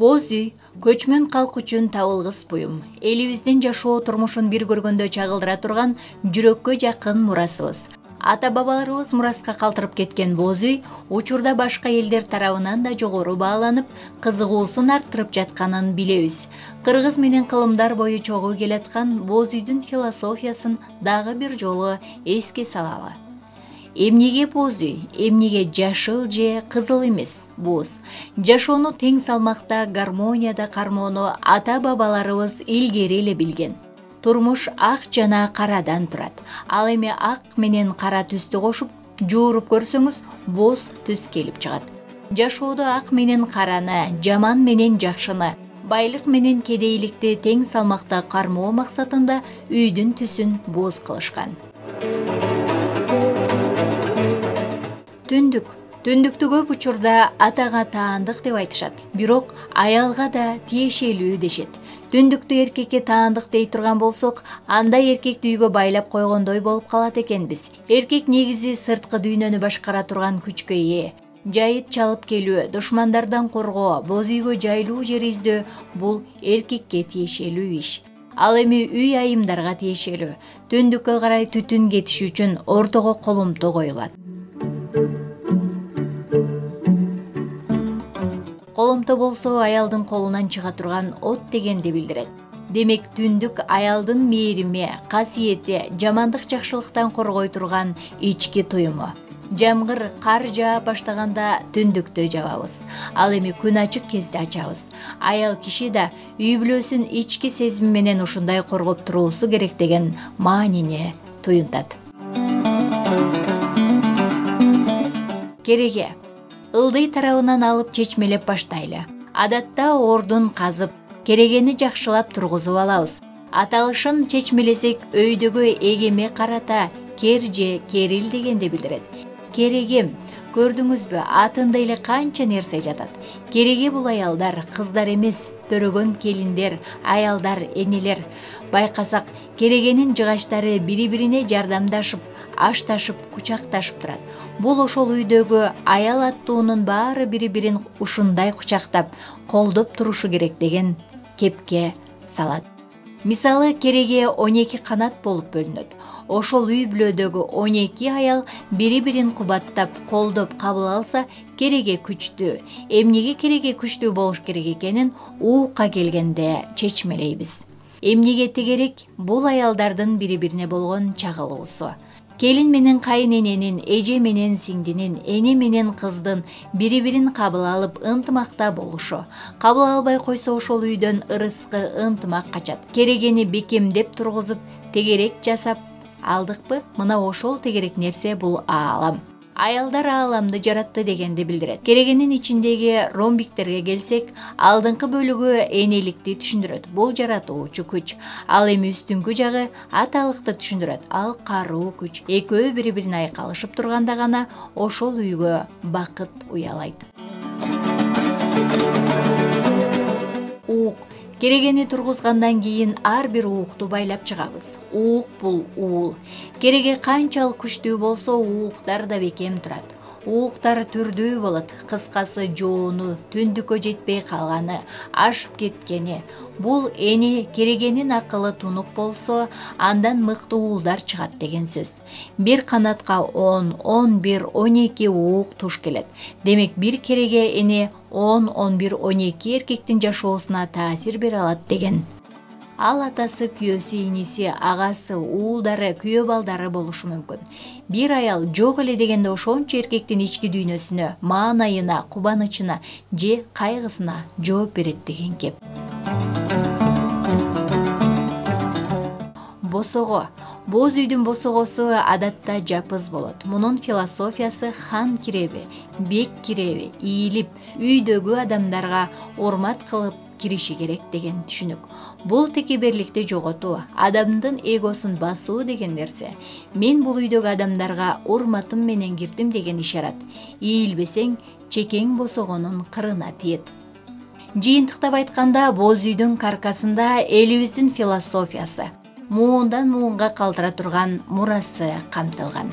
Боз үй көчмөн калк үчүн табылгыс буюм. Элибиздин жашоо турмушун бир көргөндө чагылдыра турган жүрөккө жакын мурасыбыз. Ата-бабаларыбыз мураска калтырып кеткен боз үй учурда башка элдер тарабынан да жогору бааланып, кызыгуусун арттырып жатканын билебиз. Кыргыз менен кылымдар бою чогуу келаткан боз үйдүн философиясын дагы бир жолу эске салалы. Эмнеге боз үй, эмнеге жашыл же кызыл эмес боз? Жашоону тең салмакта, гармонияда кармоону ата-бабаларыбыз илгери эле билген. Турмуш ак жана карадан турат. Ал эми ак менен кара түстү кошуп, жууруп көрсөңүз, боз түс келип чыгат. Жашоодо ак менен караны, жаман менен жакшыны, байлык менен кедейликти тең салмакта кармоо максатында үйдүн түсүн боз кылышкан. Түндүктү көп учурда атага таандык деп айтышат. Бирок аялга да тиешелүү дешет. Түндүктү эркекке таандык дей турган болсок, анда эркекти үйгө байлап койгондой болуп калат экенбиз. Эркек негизи сырткы дүйнөнү башкара турган күчкө ээ. Жайыт чалып келүү, душмандардан коргоо, боз үйгө жайлуу жер издөө бул эркекке тиешелүү иш. Ал эми үй айымдарга тиешелүү. Түндүккө карай түтүн кетиш үчүн ортого колумто коюлат. Колумто болсо аялдын колунан чыга турган от дегенди билдирет. Демек түндүк аялдын мээрими, касиети, жамандык жакшылыктан коргой турган ички туюму. Жамгыр, кар жаа баштаганда түндүктө жабабыз. Ал эми күн ачык кезде ачабыз. Аял киши да үй бүлөсүн ички сезими менен ушундай коргоп туруусу керек деген маанини туюнтат. Кереге ылдый тарабынан алып чечмелеп баштайлы. Адатта ордун казып, керегени жакшылап тургузуп алабыз. Аталышын чечмелесек өйдөгө эгеме карата кер же керил дегенди билдирет. Керегем, көрдүңүзбү, атында эле канча нерсе жатат. Кереге бул аялдар, кыздар эмес, төрөгөн келиндер, аялдар, энелер. Байкасак, керегенин жыгачтары бири-бирине жардамдашып, ашташып, кучакташып турат. Бул ошол үйдөгү аял аттуунун баары бири-бирин ушундай кучактап, колдоп турушу керек деген кепке салат. Мисалы, кереге 12 канат болуп бөлүнөт. Ошол үй бүлөдөгү 12 аял бири-бирин кубаттап, колдоп кабыл алса, кереге күчтүү. Эмнеге кереге күчтүү болуш керек экенин уукка келгенде чечмелейбиз. Эмнеге тегерек? Бул аялдардын бири-бирине болгон чагылуусу. Келин менен кайнененин, эже менен сиңдинин, эне менен кыздын бири-бирин кабыл алып, ынтымакта болушу. Кабыл албай койсо ошол үйдөн ырыскы, ынтымак качат. Керегени бекемдеп тургузуп, тегерек жасап алдыкпы? Мына ошол тегерек нерсе бул аалам. Аялдар ааламды жаратты дегенди билдирет. Керегенин ичиндеги ромбиктерге келсек, алдыңкы бөлүгү энеликти түшүндүрөт. Бул жаратуучу күч. Ал эми үстүңкү жагы аталыкты түшүндүрөт. Ал каруу күч. Экөө бири-бирине айкалышып турганда гана ошол үйгө бакыт уялайт. Уук. Керегени тургузгандан кийин ар бир уукту байлап чыгабыз. Уук бул уул. Кереге канчалык күчтүү болсо, ууктар да бекем турат. Ууктар түрдүү болот. Кыскасы жоону, түндүккө жетпей калганы, ашып кеткени. Бул эни керегенин акылы тунук болсо, андан мыкты уулдар чыгат деген сөз. Бир канатка 10, 11, 12 уук туш келет. Демек бир кереге эни 10, 11, 12 эркектин жашоосуна таасир бере алат деген. Ал атасы, күйөөсү, иниси, агасы, уулдары, күйөө балдары болушу мүмкүн. Бир аял жок эле дегенде ошончо эркектин ички дүйнөсүнө, маанайына, кубанычына же кайгысына жооп берет деген кеп. Босого. Боз үйдүн босогосу адатта жапыз болот. Мунун философиясы хан киреби, бек киреби, ийилип, үйдөгү адамдарга урмат кылып кириши керек деген түшүнүк. Бул текеберликти жоготуу, адамдын эгосун басуу деген нерсе. Мен бул үйдөгү адамдарга урматым менен кирдим деген ишарат. Ийилбесең, чекең босогонун кырына тиет. Жыйынтыктап айтканда, боз үйдүн каркасында элибиздин философиясы, муундан муунга калтыра турган мурасы камтылган.